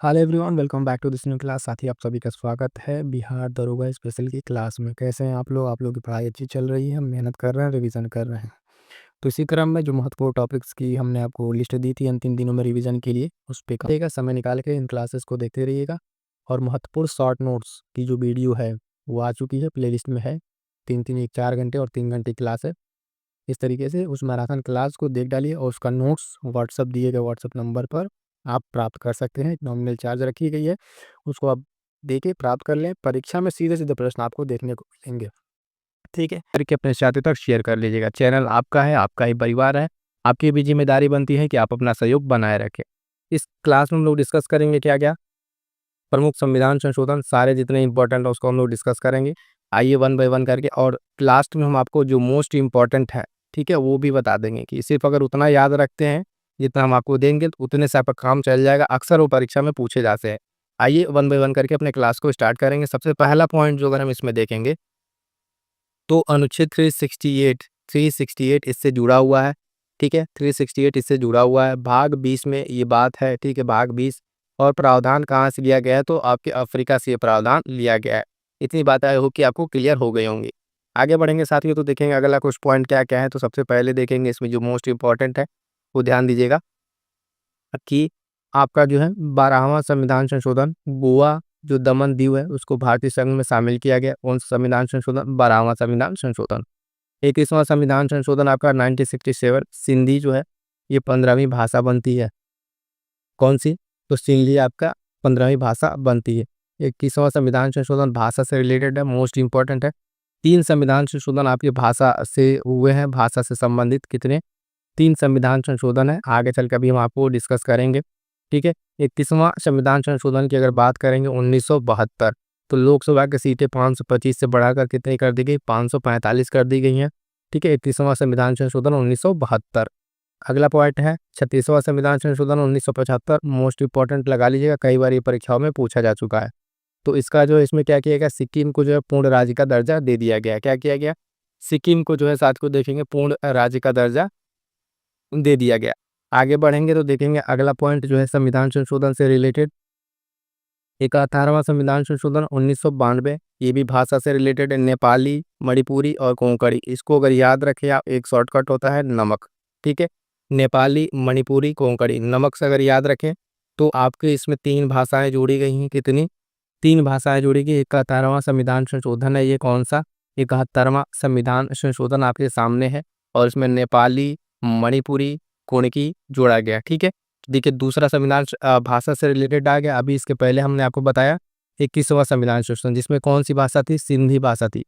Hello everyone, welcome back to this new class. साथी आप सभी का स्वागत है बिहार दरोगा स्पेशल की क्लास में। कैसे हैं आप लोग? आप लोग की पढ़ाई अच्छी चल रही है? हम मेहनत कर रहे हैं, रिवीजन कर रहे हैं। तो इसी क्रम में जो महत्वपूर्ण टॉपिक्स की हमने आपको लिस्ट दी थी अंतिम दिनों में रिवीजन के लिए, उस पे का समय निकाल के इन क्लासेस को देखते रहिएगा। और महत्वपूर्ण शॉर्ट नोट्स की जो वीडियो है वो आ चुकी है, प्लेलिस्ट में है। 3-3 एक 4 घंटे और 3 घंटे क्लास है। इस तरीके से उस मैराथन क्लास को देख डालिए और उसका नोट्स व्हाट्सअप दिए गए व्हाट्सअप नंबर पर आप प्राप्त कर सकते हैं। नॉमिनल चार्ज रखी गई है, उसको आप देके प्राप्त कर लें। परीक्षा में सीधे-सीधे प्रश्न आपको देखने को मिलेंगे, ठीक है? करके अपने साथियों तक शेयर कर लीजिएगा। चैनल आपका है, आपका ही परिवार है, आपकी भी ज़िम्मेदारी बनती है कि आप अपना सहयोग बनाए रखें। इस क्लास में हम लोग डिस्कस करेंगे क्या-क्या? प्रमुख संविधान संशोधन सारे जितने इंपॉर्टेंट है उसको हम लोग डिस्कस करेंगे। आइए वन बाय वन करके, और लास्ट में हम आपको जो मोस्ट इम्पॉर्टेंट है, ठीक है, वो भी बता देंगे कि सिर्फ अगर उतना याद रखते हैं जितना हम आपको देंगे तो उतने से आपका काम चल जाएगा। अक्सर वो परीक्षा में पूछे जाते हैं। आइए वन बाय वन करके अपने क्लास को स्टार्ट करेंगे। सबसे पहला पॉइंट जो अगर हम इसमें देखेंगे तो अनुच्छेद 368 इससे जुड़ा हुआ है, ठीक है? 368 इससे जुड़ा हुआ है। भाग 20 में ये बात है, ठीक है? भाग 20 और प्रावधान कहाँ से लिया गया है? तो आपके अफ्रीका से ये प्रावधान लिया गया है। इतनी बात आई होप कि आपको क्लियर हो गई होंगी। आगे बढ़ेंगे साथियों तो देखेंगे अगला कुछ पॉइंट क्या-क्या है। तो सबसे पहले देखेंगे इसमें जो मोस्ट इम्पोर्टेंट है, वो ध्यान दीजिएगा कि आपका जो है 12वां संविधान संशोधन, गोवा जो दमन दीव है उसको भारतीय संघ में शामिल किया गया। कौन सा संविधान संशोधन? 12वां संविधान संशोधन। 21वां संविधान संशोधन आपका 1967, सिंधी जो है ये 15वीं भाषा बनती है। कौन सी? तो सिंधी आपका 15वीं भाषा बनती है। 21वां संविधान संशोधन भाषा से रिलेटेड है, मोस्ट इंपॉर्टेंट है। 3 संविधान संशोधन आपकी भाषा से हुए हैं, भाषा से संबंधित कितने? 3 संविधान संशोधन है। आगे चल के अभी हम आपको डिस्कस करेंगे, ठीक है? 31वां संविधान संशोधन की अगर बात करेंगे 1972, तो लोकसभा की सीटें 525 से बढ़ाकर कितनी कर दी गई? 545 कर दी गई हैं, ठीक है? 31वां संविधान संशोधन 1972। अगला पॉइंट है 36वां संविधान संशोधन 1975, मोस्ट इंपॉर्टेंट लगा लीजिएगा, कई बार ये परीक्षाओं में पूछा जा चुका है। तो इसका जो है इसमें क्या किया गया? सिक्किम को जो है पूर्ण राज्य का दर्जा दे दिया गया। क्या किया गया? सिक्किम को जो है साथ को देखेंगे पूर्ण राज्य का दर्जा दे दिया गया। आगे बढ़ेंगे तो देखेंगे अगला पॉइंट जो है संविधान संशोधन से रिलेटेड 71वां संविधान संशोधन 1992, ये भी भाषा से रिलेटेड है। नेपाली, मणिपुरी और कोंकणी, इसको अगर याद रखें आप, एक शॉर्टकट होता है नमक, ठीक है? नेपाली, मणिपुरी, कोंकणी, नमक से अगर याद रखें तो आपके इसमें 3 भाषाएं जोड़ी गई हैं। कितनी? 3 भाषाएं जोड़ी गई। 71वां संविधान संशोधन है ये। कौन सा? 71वां संविधान संशोधन आपके सामने है और इसमें नेपाली, मणिपुरी, कोंकणी जोड़ा गया, ठीक है? देखिए दूसरा संविधान भाषा से रिलेटेड आ गया। अभी इसके पहले हमने आपको बताया 21वां संविधान संशोधन, जिसमें कौन सी भाषा थी? सिंधी भाषा थी,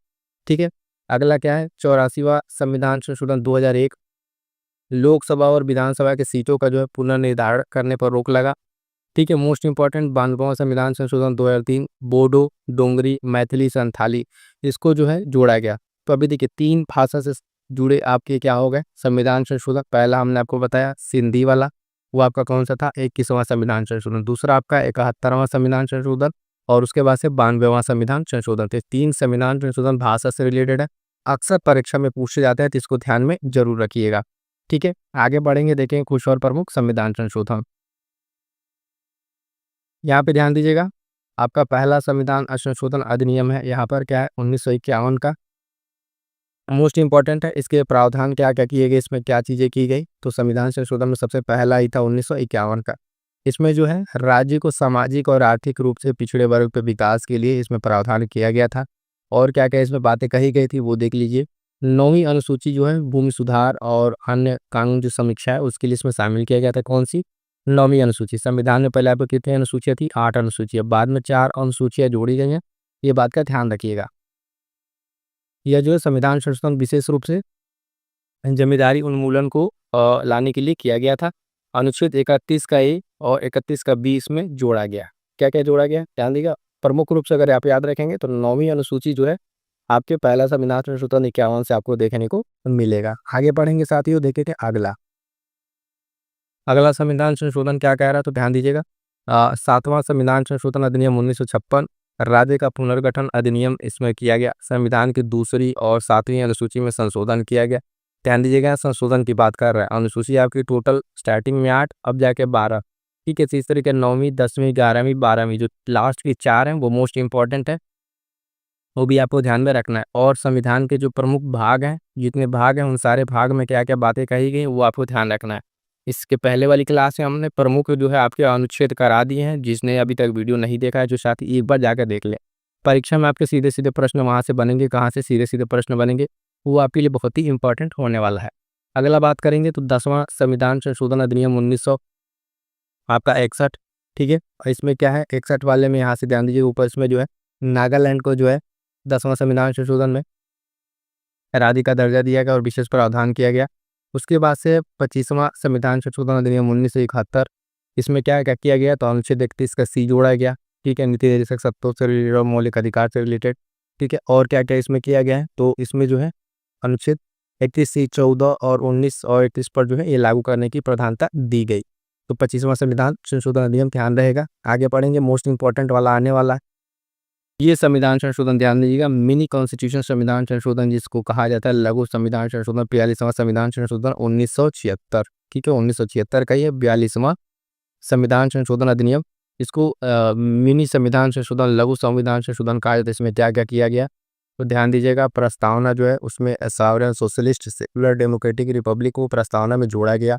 ठीक है? अगला क्या है? 84वां संविधान संशोधन 2001, लोकसभा और विधानसभा की सीटों का जो है पुनर्निर्धारण करने पर रोक लगा, ठीक है? मोस्ट इंपॉर्टेंट 92वां संविधान संशोधन 2003, बोडो, डोंगरी, मैथिली, संथाली, इसको जो है जोड़ा गया। तो अभी देखिए 3 भाषा से जुड़े आपके क्या हो गए संविधान संशोधन। पहला हमने आपको बताया सिंधी वाला, वो आपका कौन सा था? 21वां संविधान संशोधन। दूसरा आपका 71वां संविधान संशोधन और उसके बाद से 92वां संविधान संशोधन। तो 3 संविधान संशोधन भाषा से रिलेटेड है, अक्सर परीक्षा में पूछे जाते हैं, तो इसको ध्यान में जरूर रखिएगा, ठीक है? आगे बढ़ेंगे, देखेंगे कुछ और प्रमुख संविधान संशोधन। यहाँ पे ध्यान दीजिएगा, आपका पहला संविधान संशोधन अधिनियम है। यहाँ पर क्या है? 1951 का मोस्ट इंपॉर्टेंट है। इसके प्रावधान क्या-क्या किए गए, इसमें क्या चीज़ें की गई? तो संविधान संशोधन में सबसे पहला ही था 1951 का। इसमें जो है राज्य को सामाजिक और आर्थिक रूप से पिछड़े वर्ग के विकास के लिए इसमें प्रावधान किया गया था। और क्या-क्या इसमें बातें कही गई थी वो देख लीजिए। 9वीं अनुसूची जो है भूमि सुधार और अन्य कानून जो समीक्षा है उसके लिए इसमें शामिल किया गया था। कौन सी? 9वीं अनुसूची। संविधान में पहले आपको कितनी अनुसूचियाँ थी? 8 अनुसूचियाँ, बाद में 4 अनुसूचियाँ जोड़ी गई हैं। ये बात का ध्यान रखिएगा। यह जो है संविधान संशोधन विशेष रूप से जमींदारी उन्मूलन को लाने के लिए किया गया था। अनुच्छेद 31 का ए और 31 का बी इसमें जोड़ा गया। क्या-क्या जोड़ा गया? ध्यान दीजिएगा। प्रमुख रूप से अगर आप याद रखेंगे तो 9वीं अनुसूची जो है आपके पहला संविधान संशोधन 51 से आपको देखने को मिलेगा। आगे बढ़ेंगे साथियों, देखेंगे अगला संविधान संशोधन क्या कह रहा है, तो ध्यान दीजिएगा। 7वां संविधान संशोधन अधिनियम 1956, राज्य का पुनर्गठन अधिनियम इसमें किया गया। संविधान की दूसरी और 7वीं अनुसूची में संशोधन किया गया। ध्यान दीजिएगा, संशोधन की बात कर रहा है। अनुसूची आपकी टोटल स्टार्टिंग में 8, अब जाके 12, ठीक है। इस तरीके 9वीं, 10वीं, 11वीं, 12वीं जो लास्ट की 4 हैं वो मोस्ट इम्पोर्टेंट है, वो भी आपको ध्यान में रखना है। और संविधान के जो प्रमुख भाग हैं, जितने भाग हैं उन सारे भाग में क्या-क्या बातें कही गई वो आपको ध्यान रखना है। इसके पहले वाली क्लास में हमने प्रमुख जो है आपके अनुच्छेद करा दिए हैं, जिसने अभी तक वीडियो नहीं देखा है जो साथी एक बार जाकर देख लें। परीक्षा में आपके सीधे-सीधे प्रश्न वहाँ से बनेंगे, कहाँ से सीधे-सीधे प्रश्न बनेंगे, वो आपके लिए बहुत ही इम्पोर्टेंट होने वाला है। अगला बात करेंगे तो 10वां संविधान संशोधन अधिनियम 1900 आपका 61, ठीक है? और इसमें क्या है 61 वाले में यहाँ से ध्यान दीजिए, ऊपर इसमें जो है नागालैंड को जो है 10वां संविधान संशोधन में राज्य का दर्जा दिया गया और विशेष प्रावधान किया गया। उसके बाद से 25वां संविधान संशोधन अधिनियम 1971, इसमें क्या-क्या किया गया तो अनुच्छेद 31 का सी जोड़ा गया, ठीक है? नीति निर्देशक सत्तों से रिलेटेड और मौलिक अधिकार से रिलेटेड, ठीक है? और क्या-क्या इसमें किया गया है तो इसमें जो है अनुच्छेद 31 सी 14 और 19 और 31 पर जो है ये लागू करने की प्रधानता दी गई। तो 25वां संविधान संशोधन अधिनियम ध्यान रहेगा। आगे पढ़ेंगे, मोस्ट इंपॉर्टेंट वाला आने वाला है। ये संविधान संशोधन ध्यान दीजिएगा, मिनी कॉन्स्टिट्यूशन संविधान संशोधन जिसको कहा जाता है लघु संविधान संशोधन, 42वां संविधान संशोधन 1976, ठीक है? 1976 का ये 42वां संविधान संशोधन अधिनियम, इसको मिनी संविधान संशोधन, लघु संविधान संशोधन कहा जाता है। इसमें क्या-क्या किया गया तो ध्यान दीजिएगा। प्रस्तावना जो है उसमें sovereign socialist secular democratic Republic को प्रस्तावना में जोड़ा गया,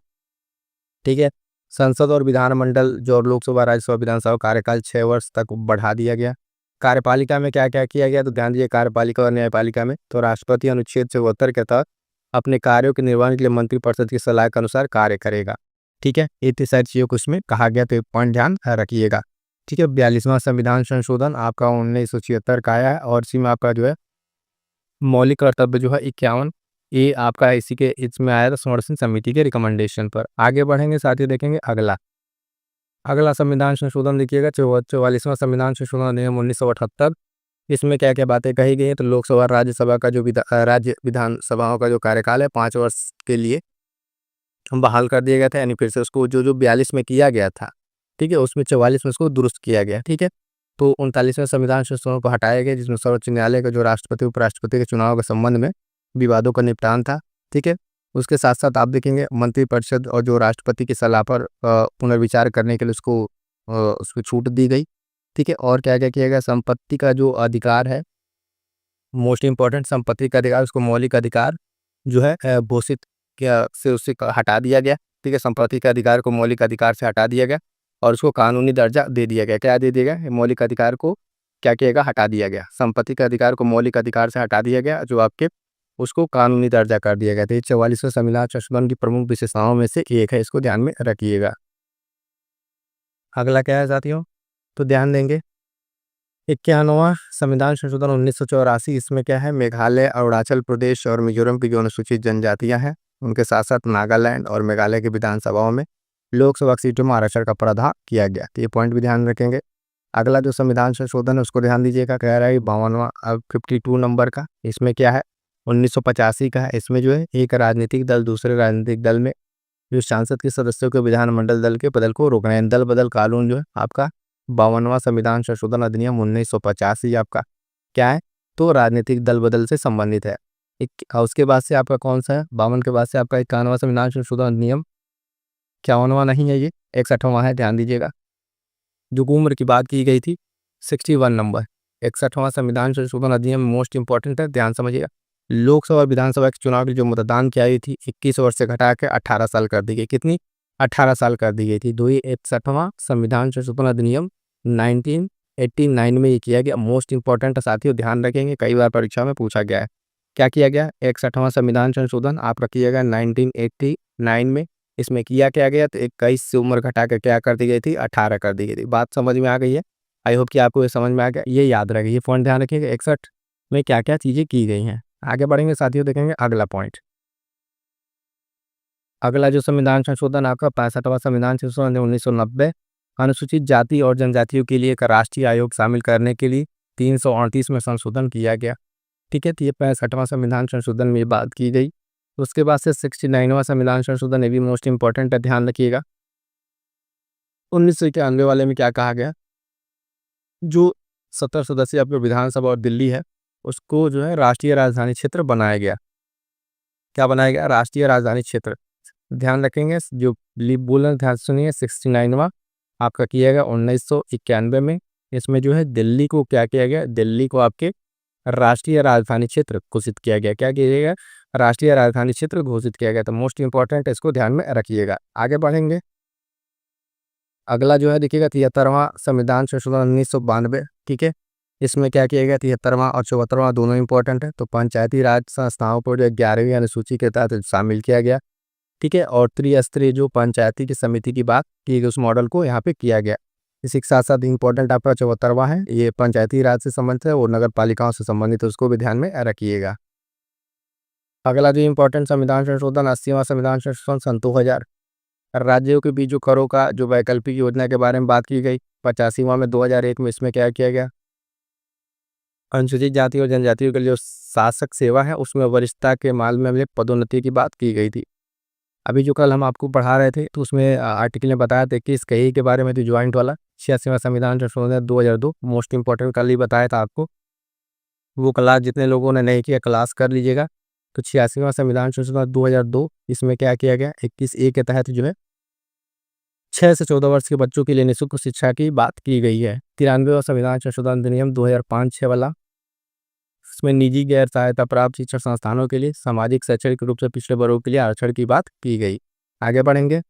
ठीक है? संसद और विधानमंडल जो लोकसभा, राज्यसभा, विधानसभा कार्यकाल 6 वर्ष तक बढ़ा दिया गया। कार्यपालिका में क्या-क्या किया गया तो ध्यान दीजिए, कार्यपालिका और न्यायपालिका में तो राष्ट्रपति अनुच्छेद 74 के तहत अपने कार्यों के निर्वहन के लिए मंत्रिपरिषद की सलाह के अनुसार कार्य करेगा, ठीक है? इतनी सारी चीज़ों को इसमें कहा गया, तो एक पॉइंट ध्यान रखिएगा, ठीक है? 42वां संविधान संशोधन आपका 1976 का आया है और इसी में आपका जो है मौलिक कर्तव्य जो है 51, ये आपका इसी के इसमें आया था संरक्षण समिति के रिकमेंडेशन पर। आगे बढ़ेंगे साथियों, देखेंगे अगला संविधान संशोधन देखिएगा 44वां संविधान संशोधन अधिनियम 1978। इसमें क्या-क्या बातें कही गई हैं तो लोकसभा, राज्यसभा का जो राज्य विधानसभाओं का जो कार्यकाल है 5 वर्ष के लिए बहाल कर दिया गया था, यानी फिर से उसको जो 42 में किया गया था, ठीक है? उसमें 44 में उसको दुरुस्त किया गया, ठीक है? तो 39वें संविधान संशोधन को हटाया गया, जिसमें सर्वोच्च न्यायालय का जो राष्ट्रपति, उपराष्ट्रपति के चुनाव के संबंध में विवादों का निपटान था, ठीक है? उसके साथ-साथ आप देखेंगे मंत्रिपरिषद और जो राष्ट्रपति की सलाह पर पुनर्विचार करने के लिए उसको छूट दी गई, ठीक है? और क्या-क्या किया गया, संपत्ति का जो अधिकार है, मोस्ट इम्पोर्टेंट संपत्ति का अधिकार, उसको मौलिक अधिकार जो है घोषित किया से उसे हटा दिया गया, ठीक है? संपत्ति के अधिकार को मौलिक अधिकार से हटा दिया गया और उसको कानूनी दर्जा दे दिया गया। क्या दे दिया गया? मौलिक अधिकार को क्या किया गया? हटा दिया गया। संपत्ति के अधिकार को मौलिक अधिकार से हटा दिया गया, जो आपके उसको कानूनी दर्जा कर दिया गया। तो ये 44वें संविधान संशोधन की प्रमुख विशेषताओं में से एक है, इसको ध्यान में रखिएगा। अगला क्या है साथियों, तो ध्यान देंगे 51वां संविधान संशोधन 1984। इसमें क्या है, मेघालय, अरुणाचल प्रदेश और मिजोरम की जो अनुसूचित जनजातियां हैं, उनके साथ साथ नागालैंड और मेघालय की विधानसभाओं में लोकसभा सीटों में आरक्षण का प्रावधान किया गया। तो ये पॉइंट भी ध्यान रखेंगे। अगला जो संविधान संशोधन है उसको ध्यान दीजिएगा, कह रहा है 52वां 52 नंबर का। इसमें क्या है 1985 का है। इसमें जो है एक राजनीतिक दल दूसरे राजनीतिक दल में जो सांसद के सदस्यों के विधानमंडल दल के बदल को रोकना है। दल बदल कानून जो है आपका 52वां संविधान संशोधन अधिनियम 1985 आपका क्या है तो राजनीतिक दल बदल से संबंधित है। उसके बाद से आपका कौन सा है, 52 के बाद से आपका 51वां संविधान संशोधन अधिनियम 51वां नहीं है, ये 61वां है, ध्यान दीजिएगा। जो उम्र की बात की गई थी 61 नंबर, 61वां संविधान संशोधन अधिनियम मोस्ट इंपॉर्टेंट है, ध्यान समझिएगा। लोकसभा और विधानसभा के चुनाव की जो मतदान की आयु थी 21 वर्ष से घटा के 18 साल कर दी गई। कितनी? 18 साल कर दी गई थी। तो ये 61वां संविधान संशोधन अधिनियम 1989 में ये किया गया। मोस्ट इंपॉर्टेंट साथियों ध्यान रखेंगे, कई बार परीक्षा में पूछा गया है। क्या किया गया? 61वां संविधान संशोधन आपका किया गया 1989 में। इसमें किया क्या गया तो 21 से उम्र घटा के क्या कर दी गई थी, 18 कर दी गई थी। बात समझ में आ गई है? आई होप कि आपको ये समझ में आ गया। ये याद रखिए, ये पॉइंट ध्यान रखिएगा 61 में क्या क्या चीज़ें की गई हैं। आगे बढ़ेंगे साथियों, देखेंगे अगला पॉइंट। अगला जो संविधान संशोधन आपका 65वां संविधान संशोधन 1990, अनुसूचित जाति और जनजातियों के लिए एक राष्ट्रीय आयोग शामिल करने के लिए 338 में संशोधन किया गया। ठीक है, तो ये 65वां संविधान संशोधन में ये बात की गई। उसके बाद से 69वां संविधान संशोधन, ये भी मोस्ट इंपॉर्टेंट है, ध्यान रखिएगा। 1991 वाले में क्या कहा गया, जो 70 सदस्यीय आपके विधानसभा और दिल्ली है उसको जो है राष्ट्रीय राजधानी क्षेत्र बनाया गया। क्या बनाया गया? राष्ट्रीय राजधानी क्षेत्र। ध्यान रखेंगे, जो बोल रहे ध्यान सुनिए। 69वां आपका किया गया 1991 में। इसमें जो है दिल्ली को क्या किया गया, दिल्ली को आपके राष्ट्रीय राजधानी क्षेत्र घोषित किया गया। क्या किया गया, राष्ट्रीय राजधानी क्षेत्र घोषित किया गया। तो मोस्ट इंपॉर्टेंट इसको ध्यान में रखिएगा। आगे बढ़ेंगे, अगला जो है देखिएगा 73वां संविधान संशोधन 1992। ठीक है, इसमें क्या किया गया, 73वां और 74वां दोनों इंपॉर्टेंट है। तो पंचायती राज संस्थाओं को जो 11वीं अनुसूची के तहत शामिल किया गया। ठीक है, और त्रिस्तरीय जो पंचायती की समिति की बात की गई, उस मॉडल को यहाँ पे किया गया। इसी के साथ साथ इंपॉर्टेंट आपका 74वां है, ये पंचायती राज से संबंधित है और नगर पालिकाओं से संबंधित है, उसको भी ध्यान में रखिएगा। अगला जो इंपॉर्टेंट संविधान संशोधन 80वां संविधान संशोधन सन 2000। राज्यों के बीच जो करों का जो वैकल्पिक योजना के बारे में बात की गई। 85वां में 2001 में इसमें क्या किया गया, अनुसूचित जाति और जनजातियों के लिए जो शासक सेवा है उसमें वरिष्ठता के मामले में पदोन्नति की बात की गई थी। अभी जो कल हम आपको पढ़ा रहे थे तो उसमें आर्टिकल में बताया था कि इस कही के बारे में थी ज्वाइंट वाला 86वां संविधान संशोधन 2002। मोस्ट इंपॉर्टेंट कल ही बताया था आपको, वो क्लास जितने लोगों ने नहीं किया क्लास कर लीजिएगा। तो 86वां संविधान संशोधन 2002, इसमें क्या किया गया, 21A के तहत जो है 6 से 14 वर्ष के बच्चों के लिए निःशुल्क शिक्षा की बात की गई है। 93वां संविधान संशोधन अधिनियम 2005-6 वाला, इसमें निजी गैर सहायता प्राप्त शिक्षण संस्थानों के लिए सामाजिक शैक्षणिक रूप से पिछड़े वर्गों के लिए आरक्षण की बात की गई। आगे बढ़ेंगे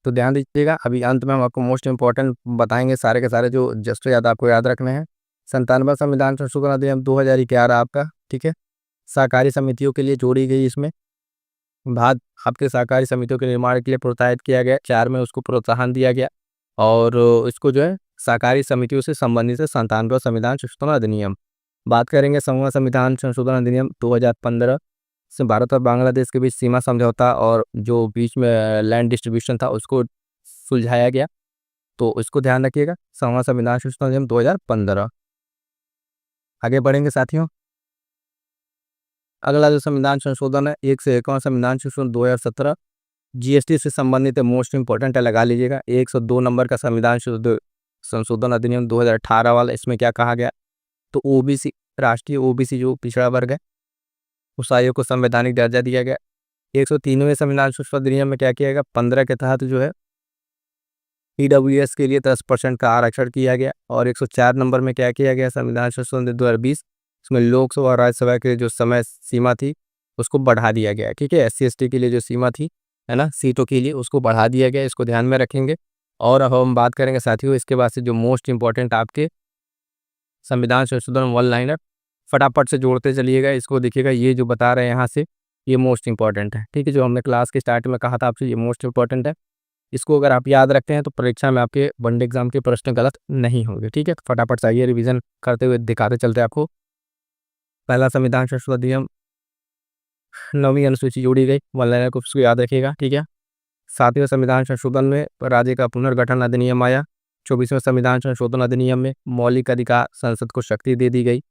तो ध्यान दीजिएगा, अभी अंत में हम आपको मोस्ट इंपॉर्टेंट बताएंगे सारे के सारे जो जस्ट याद आपको याद रखने हैं। 97वां संविधान संशोधन अधिनियम 2011 आपका। ठीक है, सहकारी समितियों के लिए जोड़ी गई इसमें बात, आपके सहकारी समितियों के निर्माण के लिए प्रोत्साहित किया गया। 4 में उसको प्रोत्साहन दिया गया और इसको जो है सहकारी समितियों से संबंधित है 97वां संविधान संशोधन अधिनियम। बात करेंगे 100वां संविधान संशोधन अधिनियम 2015 से भारत और बांग्लादेश के बीच सीमा समझौता और जो बीच में लैंड डिस्ट्रीब्यूशन था उसको सुलझाया गया। तो इसको ध्यान रखिएगा, 100वां संविधान संशोधन अधिनियम 2015। आगे बढ़ेंगे साथियों, अगला जो संविधान संशोधन है 101वां संविधान संशोधन 2017, जीएसटी से संबंधित है, मोस्ट इंपॉर्टेंट है, लगा लीजिएगा। 102 नंबर का संविधान संशोधन अधिनियम 2018 वाला, इसमें क्या कहा गया, तो ओबीसी, राष्ट्रीय ओबीसी जो पिछड़ा वर्ग है उस आयोग को संवैधानिक दर्जा दिया गया। 103वें संविधान संशोधन अधिनियम में क्या किया गया, 15 के तहत जो है ईडब्ल्यूएस के लिए 10% का आरक्षण किया गया। और 104 नंबर में क्या किया गया, संविधान संशोधन 2020, इसमें लोकसभा और राज्यसभा के जो समय सीमा थी उसको बढ़ा दिया गया। ठीक है, SC/ST के लिए जो सीमा थी है ना, सीटों के लिए, उसको बढ़ा दिया गया, इसको ध्यान में रखेंगे। और अब हम बात करेंगे साथियों इसके बाद से जो मोस्ट इंपॉर्टेंट आपके संविधान संशोधन वन लाइनर, फटाफट से जोड़ते चलिएगा, इसको देखिएगा, ये जो बता रहे हैं यहाँ से ये मोस्ट इंपॉर्टेंट है। ठीक है, जो हमने क्लास के स्टार्ट में कहा था आपसे ये मोस्ट इंपॉर्टेंट है। इसको अगर आप याद रखते हैं तो परीक्षा में आपके वनडे एग्जाम के प्रश्न गलत नहीं होंगे। ठीक है, तो फटाफट से आइए रिवीजन करते हुए दिखाते चलते आपको। पहला संविधान संशोधन अधिनियम 9वीं अनुसूची जोड़ी गई, वन लाइनर को उसको याद रखिएगा। ठीक है, 7वें संविधान संशोधन में राज्य का पुनर्गठन अधिनियम आया। 24वें संविधान संशोधन अधिनियम में मौलिक अधिकार संसद को शक्ति दे दी गई।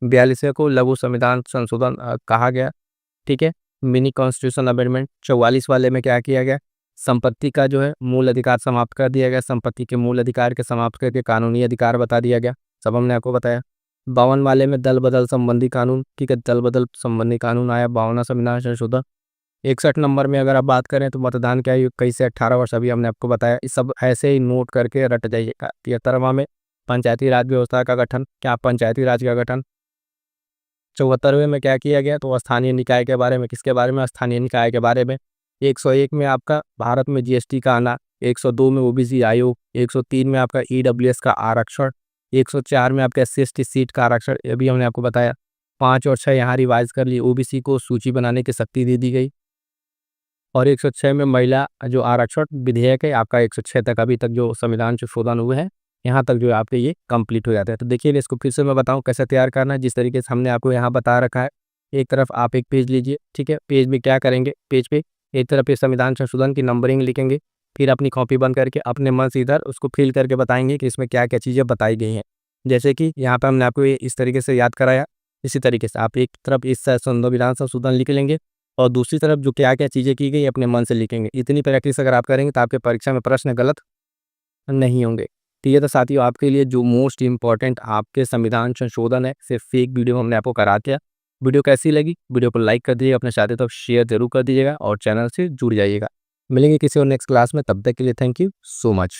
42वें को लघु संविधान संशोधन कहा गया। ठीक है, मिनी कॉन्स्टिट्यूशन अमेंडमेंट। 44 वाले में क्या किया गया, संपत्ति का जो है मूल अधिकार समाप्त कर दिया गया, संपत्ति के मूल अधिकार के समाप्त करके कानूनी अधिकार बता दिया गया, सब हमने आपको बताया। 52 वाले में दल बदल संबंधी कानून, ठीक है, दल बदल संबंधी कानून आया। 52वां संविधान संशोधन। 61 नंबर में अगर आप बात करें तो मतदान की आयु 21 से 18 वर्ष, अभी हमने आपको बताया, ये सब ऐसे ही नोट करके रट जाइएगा। 73वां में पंचायती राज व्यवस्था का गठन, क्या पंचायती राज का गठन। 74वें में क्या किया गया, तो स्थानीय निकाय के बारे में, किसके बारे में, स्थानीय निकाय के बारे में। 101 में आपका भारत में जीएसटी का आना। 102 में ओबीसी आयोग। 103 में आपका ईडब्ल्यूएस का आरक्षण। 104 में आपका SC/ST सीट का आरक्षण, ये भी हमने आपको बताया। 5 और 6 यहाँ रिवाइज कर लिए, ओबीसी को सूची बनाने की शक्ति दे दी गई। और 106 में महिला जो आरक्षण विधेयक है आपका, 106 तक अभी तक जो संविधान संशोधन हुए हैं यहाँ तक जो आपके ये कंप्लीट हो जाता है। तो देखिए इसको फिर से मैं बताऊं कैसे तैयार करना है, जिस तरीके से हमने आपको यहाँ बता रखा है। एक तरफ आप एक पेज लीजिए, ठीक है, पेज में क्या करेंगे, पेज पे एक तरफ ये संविधान संशोधन की नंबरिंग लिखेंगे, फिर अपनी कॉपी बंद करके अपने मन से इधर उसको फिल करके बताएंगे कि इसमें क्या क्या चीज़ें बताई गई हैं। जैसे कि यहाँ पर हमने आपको ये इस तरीके से याद कराया, इसी तरीके से आप एक तरफ इस संविधान संशोधन लिख लेंगे और दूसरी तरफ जो क्या क्या चीज़ें की गई अपने मन से लिखेंगे। इतनी प्रैक्टिस अगर आप करेंगे तो आपके परीक्षा में प्रश्न गलत नहीं होंगे। तो ये तो साथियों आपके लिए जो मोस्ट इंपॉर्टेंट आपके संविधान संशोधन है, सिर्फ एक वीडियो हमने आपको करा दिया। वीडियो कैसी लगी, वीडियो को लाइक कर दीजिएगा, अपने साथियों तक शेयर जरूर कर दीजिएगा और चैनल से जुड़ जाइएगा। मिलेंगे किसी और नेक्स्ट क्लास में, तब तक के लिए थैंक यू सो मच।